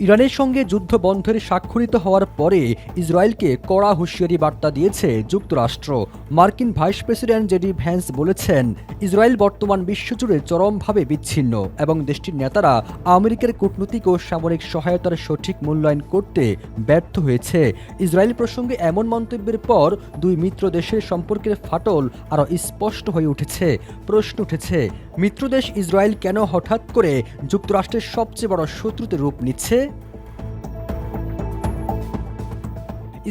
ইরানের সঙ্গে যুদ্ধ বন্ধের স্বাক্ষরিত হওয়ার পরে ইসরায়েলকে কড়া হুঁশিয়ারি বার্তা দিয়েছে যুক্তরাষ্ট্র। মার্কিন ভাইস প্রেসিডেন্ট জেডি ভ্যান্স বলেছেন, ইসরায়েল বর্তমান বিশ্বজুড়ে চরমভাবে বিচ্ছিন্ন এবং দেশটির নেতারা আমেরিকার কূটনৈতিক ও সামরিক সহায়তার সঠিক মূল্যায়ন করতে ব্যর্থ হয়েছে। ইসরায়েল প্রসঙ্গে এমন মন্তব্যের পর দুই মিত্র দেশের সম্পর্কের ফাটল আরও স্পষ্ট হয়ে উঠেছে। প্রশ্ন উঠেছে, মিত্রদেশ ইসরায়েল কেন হঠাৎ করে যুক্তরাষ্ট্রের সবচেয়ে বড় শত্রুতে রূপ নিচ্ছে?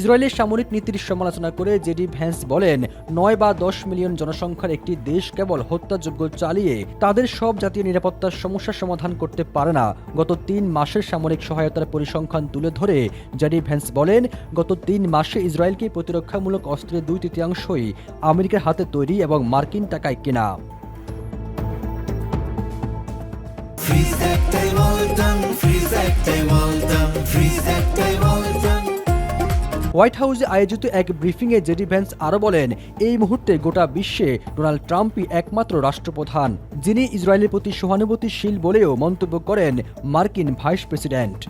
ইসরায়েলের সামরিক নীতির সমালোচনা করে জেডি ভ্যান্স বলেন, 9 বা 10 মিলিয়ন জনসংখ্যার একটি দেশ কেবল হত্যাযজ্ঞ চালিয়ে তাদের সব জাতীয় নিরাপত্তার সমস্যার সমাধান করতে পারে না। গত 3 মাসের সামরিক সহায়তার পরিসংখ্যান তুলে ধরে জেডি ভ্যান্স বলেন, গত 3 মাসে ইসরায়েলকে প্রতিরক্ষামূলক অস্ত্রের 2/3 আমেরিকার হাতে তৈরি এবং মার্কিন টাকায় কেনা। হোয়াইট হাউসে আয়োজিত এক ব্রিফিংয়ে জেডি ভ্যান্স আরও বলেন, এই মুহূর্তে গোটা বিশ্বে ডোনাল্ড ট্রাম্পই একমাত্র রাষ্ট্রপ্রধান যিনি ইসরায়েলের প্রতি সহানুভূতিশীল বলেও মন্তব্য করেন মার্কিন ভাইস প্রেসিডেন্ট।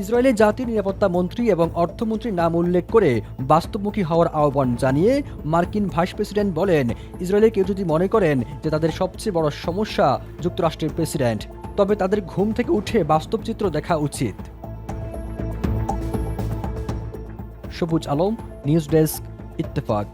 ইসরায়েলের জাতীয় নিরাপত্তা মন্ত্রী এবং অর্থমন্ত্রীর নাম উল্লেখ করে বাস্তবমুখী হওয়ার আহ্বান জানিয়ে মার্কিন ভাইস প্রেসিডেন্ট বলেন, ইসরায়েলের কেউ যদি মনে করেন যে তাদের সবচেয়ে বড় সমস্যা যুক্তরাষ্ট্রের প্রেসিডেন্ট, তবে তাদের ঘুম থেকে উঠে বাস্তব চিত্র দেখা উচিত। সবুজ আলম, নিউজ ডেস্ক, ইত্তেফাক।